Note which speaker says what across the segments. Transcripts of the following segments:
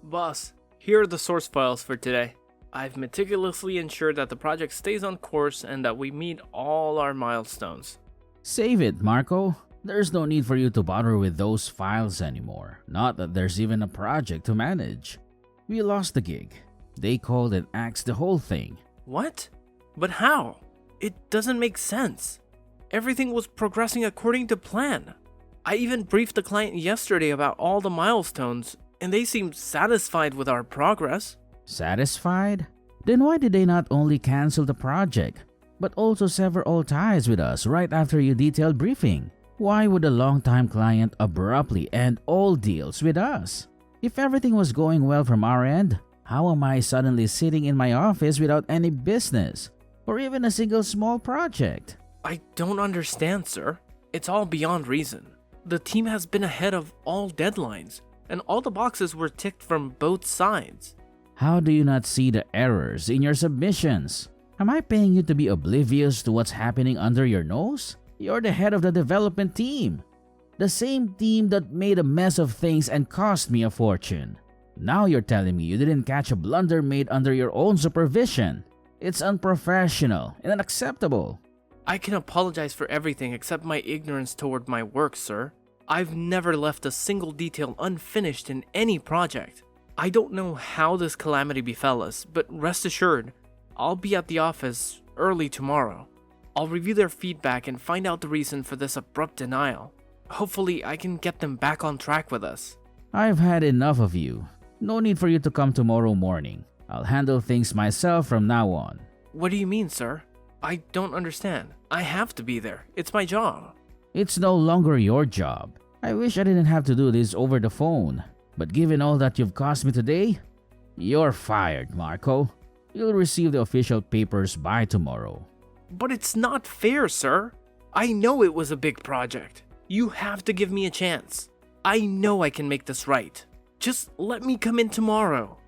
Speaker 1: Boss, here are the source files for today. I've meticulously ensured that the project stays on course and that we meet all our milestones.
Speaker 2: Save it, Marco. There's no need for you to bother with those files anymore. Not that there's even a project to manage. We lost the gig. They called and axed the whole thing.
Speaker 1: What? But how? It doesn't make sense. Everything was progressing according to plan. I even briefed the client yesterday about all the milestones, and they seemed satisfied with our progress.
Speaker 2: Satisfied? Then why did they not only cancel the project, but also sever all ties with us right after your detailed briefing? Why would a long-time client abruptly end all deals with us? If everything was going well from our end, how am I suddenly sitting in my office without any business, or even a single small project?
Speaker 1: I don't understand, sir. It's all beyond reason. The team has been ahead of all deadlines, and all the boxes were ticked from both sides.
Speaker 2: How do you not see the errors in your submissions? Am I paying you to be oblivious to what's happening under your nose? You're the head of the development team. The same team that made a mess of things and cost me a fortune. Now you're telling me you didn't catch a blunder made under your own supervision. It's unprofessional and unacceptable.
Speaker 1: I can apologize for everything except my ignorance toward my work, sir. I've never left a single detail unfinished in any project. I don't know how this calamity befell us, but rest assured, I'll be at the office early tomorrow. I'll review their feedback and find out the reason for this abrupt denial. Hopefully, I can get them back on track with us.
Speaker 2: I've had enough of you. No need for you to come tomorrow morning. I'll handle things myself from now on.
Speaker 1: What do you mean, sir? I don't understand. I have to be there. It's my job.
Speaker 2: It's no longer your job. I wish I didn't have to do this over the phone. But given all that you've cost me today, you're fired, Marco. You'll receive the official papers by tomorrow.
Speaker 1: But it's not fair, sir. I know it was a big project. You have to give me a chance. I know I can make this right. Just let me come in tomorrow.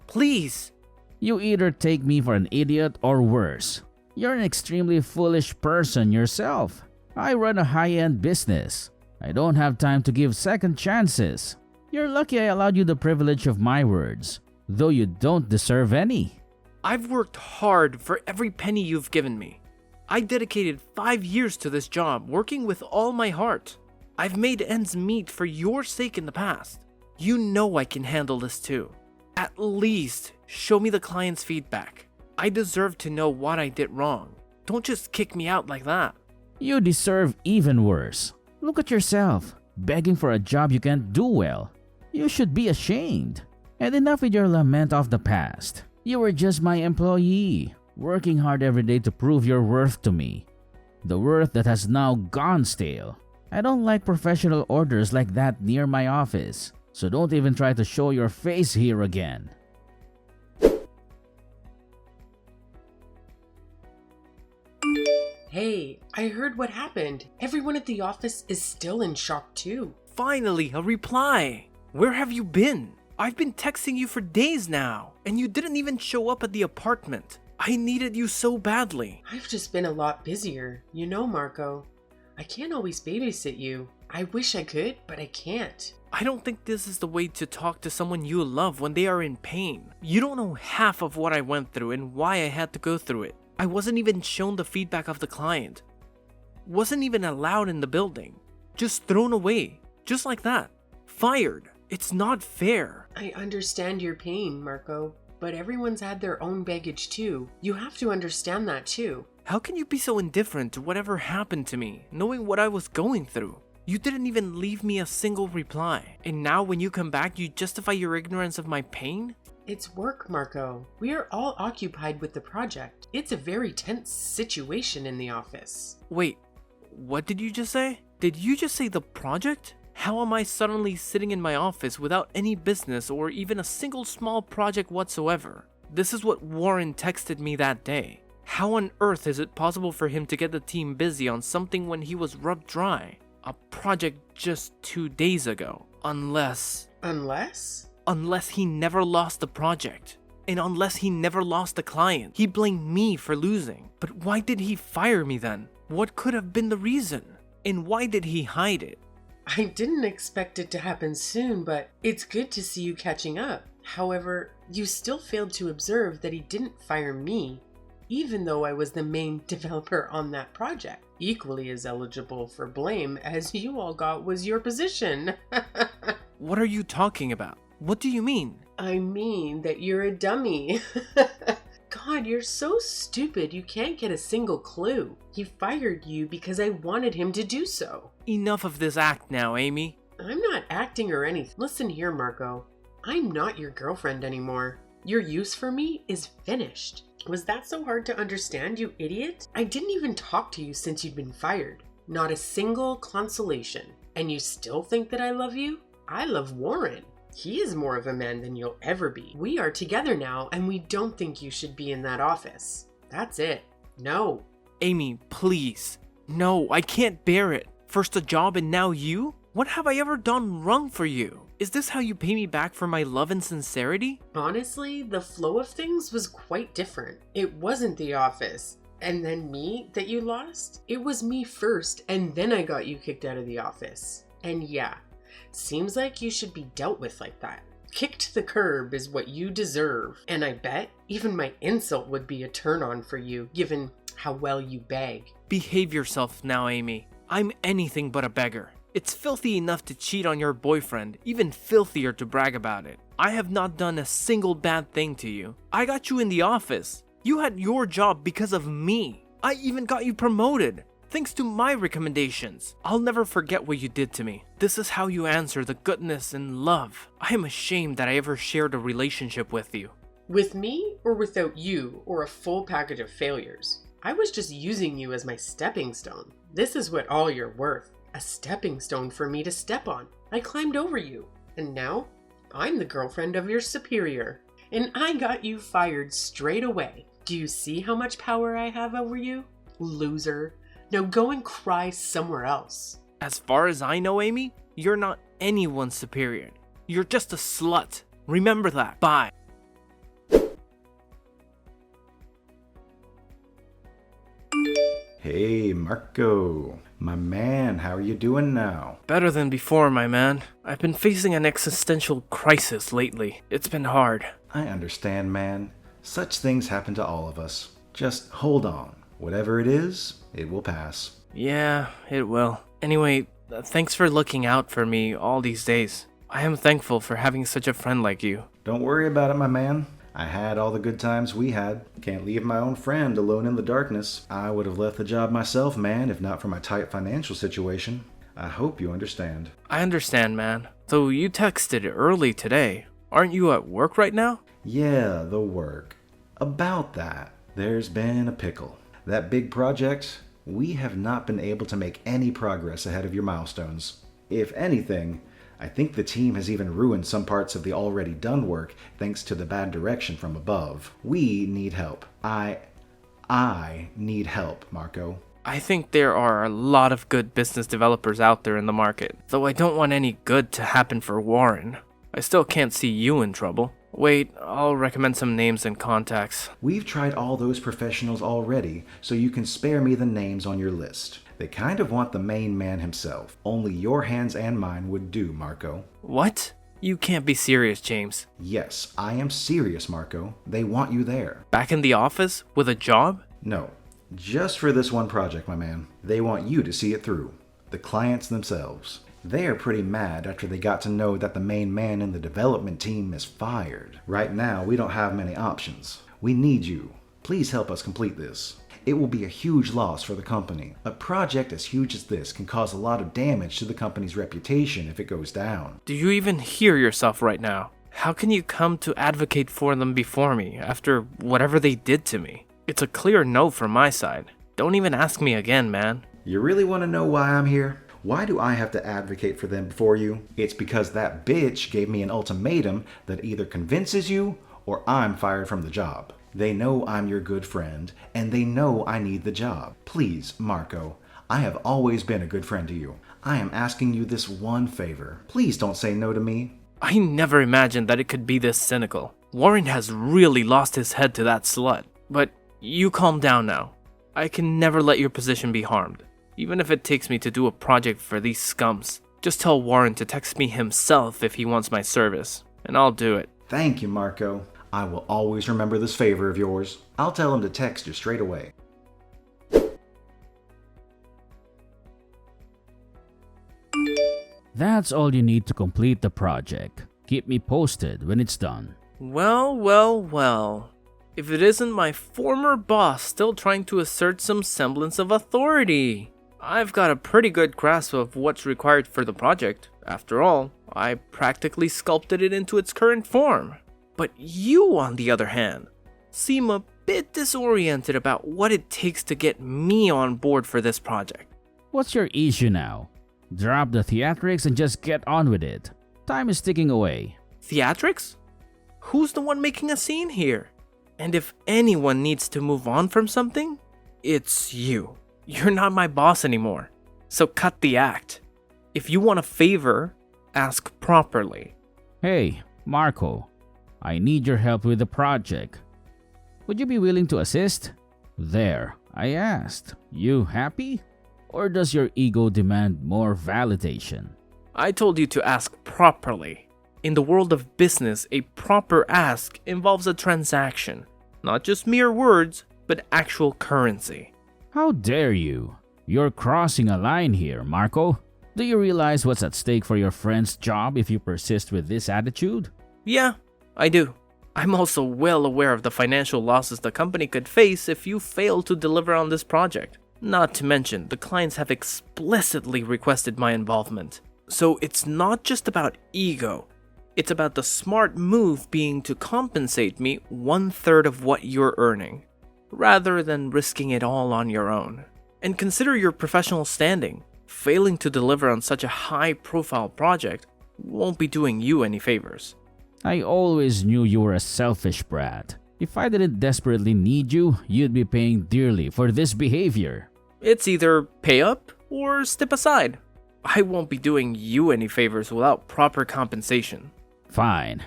Speaker 1: Please.
Speaker 2: You either take me for an idiot or worse. You're an extremely foolish person yourself. I run a high-end business. I don't have time to give second chances. You're lucky I allowed you the privilege of my words, though you don't deserve any.
Speaker 1: I've worked hard for every penny you've given me. I dedicated 5 years to this job, working with all my heart. I've made ends meet for your sake in the past. You know I can handle this too. At least show me the client's feedback. I deserve to know what I did wrong. Don't just kick me out like that.
Speaker 2: You deserve even worse. Look at yourself, begging for a job you can't do well. You should be ashamed. And enough with your lament of the past. You were just my employee, working hard every day to prove your worth to me. The worth that has now gone stale. I don't like professional orders like that near my office, so don't even try to show your face here again.
Speaker 3: Hey, I heard what happened. Everyone at the office is still in shock too.
Speaker 1: Finally, a reply. Where have you been? I've been texting you for days now, and you didn't even show up at the apartment. I needed you so badly.
Speaker 3: I've just been a lot busier. You know, Marco, I can't always babysit you. I wish I could, but I can't.
Speaker 1: I don't think this is the way to talk to someone you love when they are in pain. You don't know half of what I went through and why I had to go through it. I wasn't even shown the feedback of the client. Wasn't even allowed in the building. Just thrown away. Just like that. Fired. It's not fair.
Speaker 3: I understand your pain, Marco, but everyone's had their own baggage too. You have to understand that too.
Speaker 1: How can you be so indifferent to whatever happened to me, knowing what I was going through? You didn't even leave me a single reply. And now when you come back, you justify your ignorance of my pain?
Speaker 3: It's work, Marco. We are all occupied with the project. It's a very tense situation in the office.
Speaker 1: Wait, what did you just say? Did you just say the project? How am I suddenly sitting in my office without any business or even a single small project whatsoever? This is what Warren texted me that day. How on earth is it possible for him to get the team busy on something when he was rubbed dry? A project just 2 days ago. Unless he never lost the project. And unless he never lost the client. He blamed me for losing. But why did he fire me then? What could have been the reason? And why did he hide it?
Speaker 3: I didn't expect it to happen soon, but it's good to see you catching up. However, you still failed to observe that he didn't fire me, even though I was the main developer on that project. Equally as eligible for blame as you all got was your position.
Speaker 1: What are you talking about? What do you mean?
Speaker 3: I mean that you're a dummy. God, you're so stupid you can't get a single clue. He fired you because I wanted him to do so.
Speaker 1: Enough of this act now, Amy.
Speaker 3: I'm not acting or anything. Listen here, Marco. I'm not your girlfriend anymore. Your use for me is finished. Was that so hard to understand, you idiot? I didn't even talk to you since you'd been fired. Not a single consolation. And you still think that I love you? I love Warren. He is more of a man than you'll ever be. We are together now, and we don't think you should be in that office. That's it. No.
Speaker 1: Amy, please. No, I can't bear it. First a job and now you? What have I ever done wrong for you? Is this how you pay me back for my love and sincerity?
Speaker 3: Honestly, the flow of things was quite different. It wasn't the office, and then me that you lost. It was me first, and then I got you kicked out of the office. And yeah, seems like you should be dealt with like that. Kicked to the curb is what you deserve. And I bet even my insult would be a turn on for you, given how well you beg.
Speaker 1: Behave yourself now, Amy. I'm anything but a beggar. It's filthy enough to cheat on your boyfriend, even filthier to brag about it. I have not done a single bad thing to you. I got you in the office. You had your job because of me. I even got you promoted, thanks to my recommendations. I'll never forget what you did to me. This is how you answer the goodness and love. I am ashamed that I ever shared a relationship with you.
Speaker 3: With me or without you, or a full package of failures? I was just using you as my stepping stone. This is what all you're worth. A stepping stone for me to step on. I climbed over you, and now I'm the girlfriend of your superior. And I got you fired straight away. Do you see how much power I have over you? Loser. Now go and cry somewhere else.
Speaker 1: As far as I know, Amy, you're not anyone's superior. You're just a slut. Remember that. Bye.
Speaker 4: Hey, Marco. My man, how are you doing now?
Speaker 1: Better than before, my man. I've been facing an existential crisis lately. It's been hard.
Speaker 4: I understand, man. Such things happen to all of us. Just hold on. Whatever it is, it will pass.
Speaker 1: Yeah, it will. Anyway, thanks for looking out for me all these days. I am thankful for having such a friend like you.
Speaker 4: Don't worry about it, my man. I had all the good times we had. Can't leave my own friend alone in the darkness. I would have left the job myself, man, if not for my tight financial situation. I hope you understand.
Speaker 1: I understand, man. So you texted early today. Aren't you at work right now?
Speaker 4: Yeah, the work. About that, there's been a pickle. That big project, we have not been able to make any progress ahead of your milestones. If anything, I think the team has even ruined some parts of the already done work thanks to the bad direction from above. We need help. I need help, Marco.
Speaker 1: I think there are a lot of good business developers out there in the market, though I don't want any good to happen for Warren. I still can't see you in trouble. Wait, I'll recommend some names and contacts.
Speaker 4: We've tried all those professionals already, so you can spare me the names on your list. They kind of want the main man himself. Only your hands and mine would do, Marco.
Speaker 1: What? You can't be serious, James.
Speaker 4: Yes, I am serious, Marco. They want you there.
Speaker 1: Back in the office? With a job?
Speaker 4: No, just for this one project, my man. They want you to see it through. The clients themselves. They're pretty mad after they got to know that the main man in the development team is fired. Right now, we don't have many options. We need you. Please help us complete this. It will be a huge loss for the company. A project as huge as this can cause a lot of damage to the company's reputation if it goes down.
Speaker 1: Do you even hear yourself right now? How can you come to advocate for them before me after whatever they did to me? It's a clear no from my side. Don't even ask me again, man.
Speaker 4: You really want to know why I'm here? Why do I have to advocate for them before you? It's because that bitch gave me an ultimatum that either convinces you or I'm fired from the job. They know I'm your good friend, and they know I need the job. Please, Marco, I have always been a good friend to you. I am asking you this one favor. Please don't say no to me.
Speaker 1: I never imagined that it could be this cynical. Warren has really lost his head to that slut. But you calm down now. I can never let your position be harmed, even if it takes me to do a project for these scums. Just tell Warren to text me himself if he wants my service, and I'll do it.
Speaker 4: Thank you, Marco. I will always remember this favor of yours. I'll tell him to text you straight away.
Speaker 2: That's all you need to complete the project. Keep me posted when it's done.
Speaker 1: Well. If it isn't my former boss still trying to assert some semblance of authority. I've got a pretty good grasp of what's required for the project. After all, I practically sculpted it into its current form. But you, on the other hand, seem a bit disoriented about what it takes to get me on board for this project.
Speaker 2: What's your issue now? Drop the theatrics and just get on with it. Time is ticking away.
Speaker 1: Theatrics? Who's the one making a scene here? And if anyone needs to move on from something, it's you. You're not my boss anymore. So cut the act. If you want a favor, ask properly.
Speaker 2: Hey, Marco. I need your help with the project. Would you be willing to assist? There, I asked. You happy? Or does your ego demand more validation?
Speaker 1: I told you to ask properly. In the world of business, a proper ask involves a transaction. Not just mere words, but actual currency.
Speaker 2: How dare you? You're crossing a line here, Marco. Do you realize what's at stake for your friend's job if you persist with this attitude?
Speaker 1: Yeah, I do. I'm also well aware of the financial losses the company could face if you fail to deliver on this project. Not to mention, the clients have explicitly requested my involvement. So it's not just about ego. It's about the smart move being to compensate me 1/3 of what you're earning, rather than risking it all on your own. And consider your professional standing. Failing to deliver on such a high-profile project won't be doing you any favors.
Speaker 2: I always knew you were a selfish brat. If I didn't desperately need you, you'd be paying dearly for this behavior.
Speaker 1: It's either pay up or step aside. I won't be doing you any favors without proper compensation.
Speaker 2: Fine.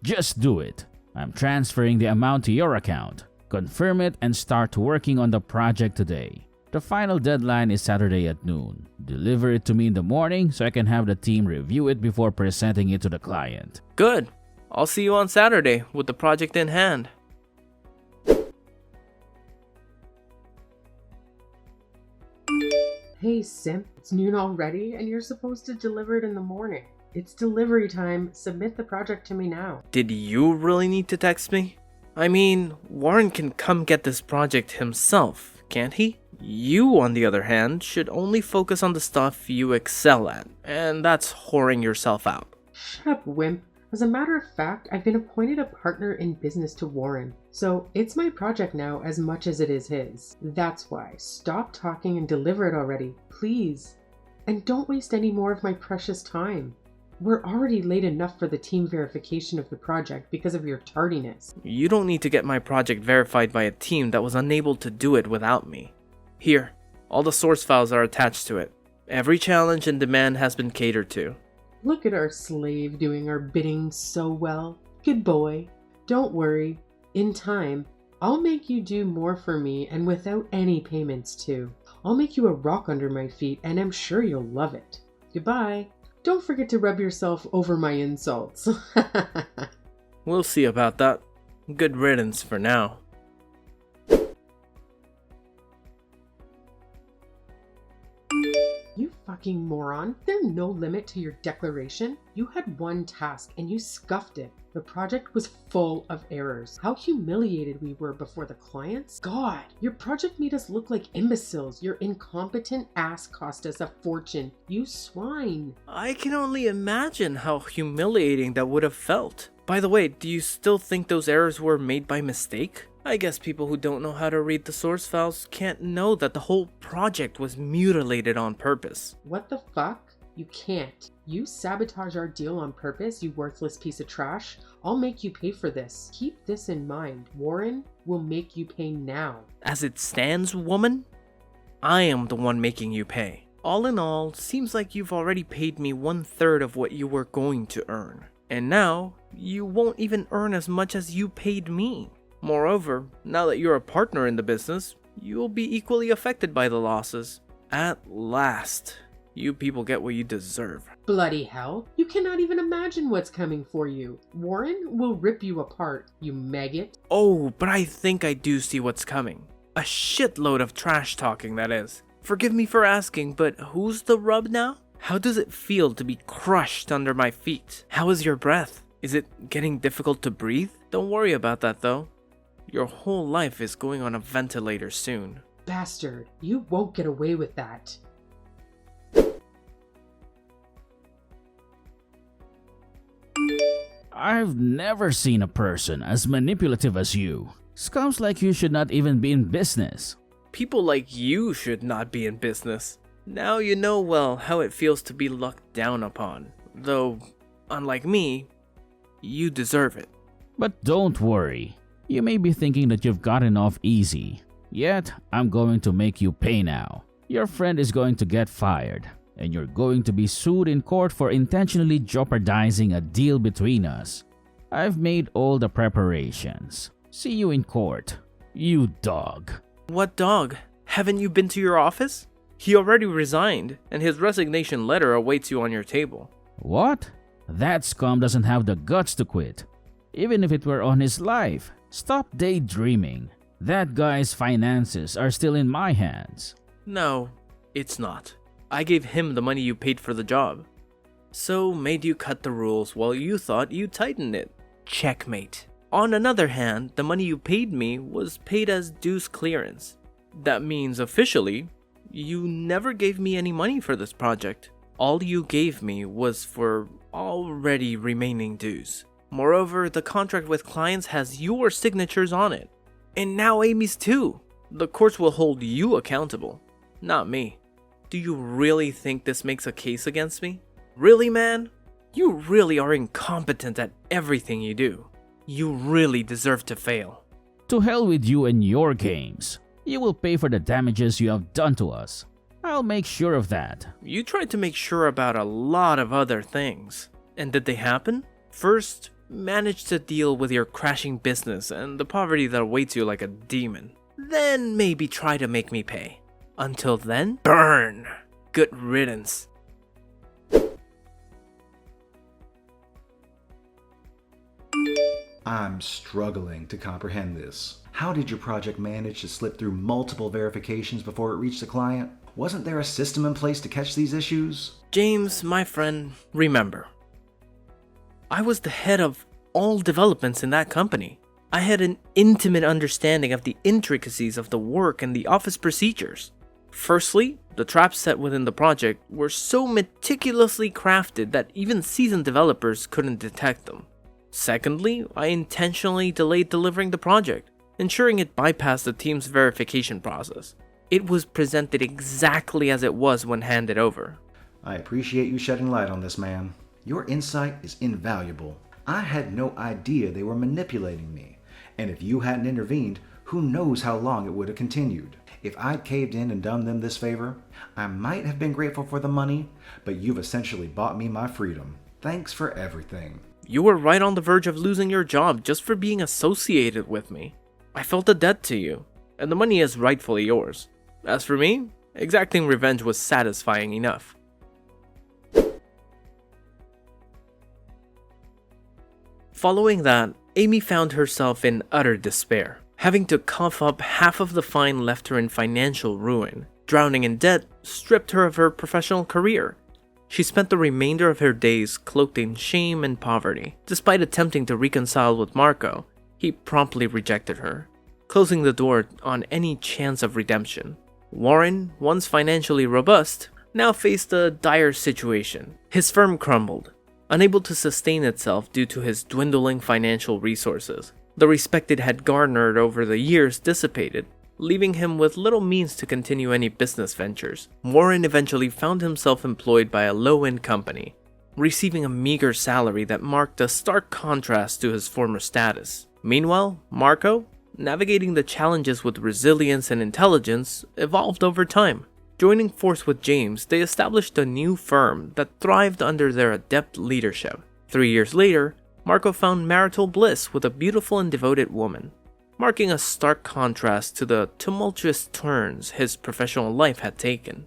Speaker 2: Just do it. I'm transferring the amount to your account. Confirm it and start working on the project today. The final deadline is Saturday at noon. Deliver it to me in the morning so I can have the team review it before presenting it to the client.
Speaker 1: Good. I'll see you on Saturday with the project in hand.
Speaker 3: Hey, simp, it's noon already and you're supposed to deliver it in the morning. It's delivery time. Submit the project to me now.
Speaker 1: Did you really need to text me? I mean, Warren can come get this project himself, can't he? You, on the other hand, should only focus on the stuff you excel at, and that's whoring yourself out.
Speaker 3: Shut up, wimp. As a matter of fact, I've been appointed a partner in business to Warren, so it's my project now as much as it is his. That's why. Stop talking and deliver it already, please. And don't waste any more of my precious time. We're already late enough for the team verification of the project because of your tardiness.
Speaker 1: You don't need to get my project verified by a team that was unable to do it without me. Here, all the source files are attached to it. Every challenge and demand has been catered to.
Speaker 3: Look at our slave doing our bidding so well. Good boy. Don't worry. In time, I'll make you do more for me and without any payments too. I'll make you a rock under my feet and I'm sure you'll love it. Goodbye. Don't forget to rub yourself over my insults.
Speaker 1: We'll see about that. Good riddance for now.
Speaker 3: You fucking moron. There's no limit to your declaration. You had one task and you scuffed it. The project was full of errors. How humiliated we were before the clients. God, your project made us look like imbeciles. Your incompetent ass cost us a fortune. You swine.
Speaker 1: I can only imagine how humiliating that would have felt. By the way, do you still think those errors were made by mistake? I guess people who don't know how to read the source files can't know that the whole project was mutilated on purpose.
Speaker 3: What the fuck? You can't. You sabotage our deal on purpose, you worthless piece of trash. I'll make you pay for this. Keep this in mind. Warren will make you pay now.
Speaker 1: As it stands, woman, I am the one making you pay. All in all, seems like you've already paid me 1/3 of what you were going to earn. And now, you won't even earn as much as you paid me. Moreover, now that you're a partner in the business, you'll be equally affected by the losses. At last. You people get what you deserve.
Speaker 3: Bloody hell. You cannot even imagine what's coming for you. Warren will rip you apart, you maggot.
Speaker 1: Oh, but I think I do see what's coming. A shitload of trash talking, that is. Forgive me for asking, but who's the rub now? How does it feel to be crushed under my feet? How is your breath? Is it getting difficult to breathe? Don't worry about that though. Your whole life is going on a ventilator soon.
Speaker 3: Bastard, you won't get away with that.
Speaker 2: I've never seen a person as manipulative as you. Scums like you should not even be in business.
Speaker 1: People like you should not be in business. Now you know well how it feels to be looked down upon. Though, unlike me, you deserve it.
Speaker 2: But don't worry. You may be thinking that you've gotten off easy. Yet, I'm going to make you pay now. Your friend is going to get fired, and you're going to be sued in court for intentionally jeopardizing a deal between us. I've made all the preparations. See you in court, you dog.
Speaker 1: What dog? Haven't you been to your office? He already resigned, and his resignation letter awaits you on your table.
Speaker 2: What? That scum doesn't have the guts to quit. Even if it were on his life. Stop daydreaming. That guy's finances are still in my hands.
Speaker 1: No, it's not. I gave him the money you paid for the job. So made you cut the rules while you thought you tightened it. Checkmate. On another hand, the money you paid me was paid as dues clearance. That means officially, you never gave me any money for this project. All you gave me was for already remaining dues. Moreover, the contract with clients has your signatures on it. And now Amy's too. The courts will hold you accountable, not me. Do you really think this makes a case against me? Really, man? You really are incompetent at everything you do. You really deserve to fail.
Speaker 2: To hell with you and your games. You will pay for the damages you have done to us. I'll make sure of that.
Speaker 1: You tried to make sure about a lot of other things. And did they happen? First, manage to deal with your crashing business and the poverty that awaits you like a demon. Then maybe try to make me pay. Until then, burn! Good riddance.
Speaker 4: I'm struggling to comprehend this. How did your project manage to slip through multiple verifications before it reached the client? Wasn't there a system in place to catch these issues?
Speaker 1: James, my friend, remember. I was the head of all developments in that company. I had an intimate understanding of the intricacies of the work and the office procedures. Firstly, the traps set within the project were so meticulously crafted that even seasoned developers couldn't detect them. Secondly, I intentionally delayed delivering the project, ensuring it bypassed the team's verification process. It was presented exactly as it was when handed over.
Speaker 4: I appreciate you shedding light on this, man. Your insight is invaluable. I had no idea they were manipulating me, and if you hadn't intervened, who knows how long it would have continued. If I'd caved in and done them this favor, I might have been grateful for the money, but you've essentially bought me my freedom. Thanks for everything.
Speaker 1: You were right on the verge of losing your job just for being associated with me. I felt a debt to you, and the money is rightfully yours. As for me, exacting revenge was satisfying enough. Following that, Amy found herself in utter despair, having to cough up half of the fine left her in financial ruin. Drowning in debt stripped her of her professional career. She spent the remainder of her days cloaked in shame and poverty. Despite attempting to reconcile with Marco, he promptly rejected her, closing the door on any chance of redemption. Warren, once financially robust, now faced a dire situation. His firm crumbled, unable to sustain itself due to his dwindling financial resources. The respect it had garnered over the years dissipated, leaving him with little means to continue any business ventures. Warren eventually found himself employed by a low-end company, receiving a meager salary that marked a stark contrast to his former status. Meanwhile, Marco, navigating the challenges with resilience and intelligence, evolved over time. Joining force with James, they established a new firm that thrived under their adept leadership. 3 years later, Marco found marital bliss with a beautiful and devoted woman, marking a stark contrast to the tumultuous turns his professional life had taken.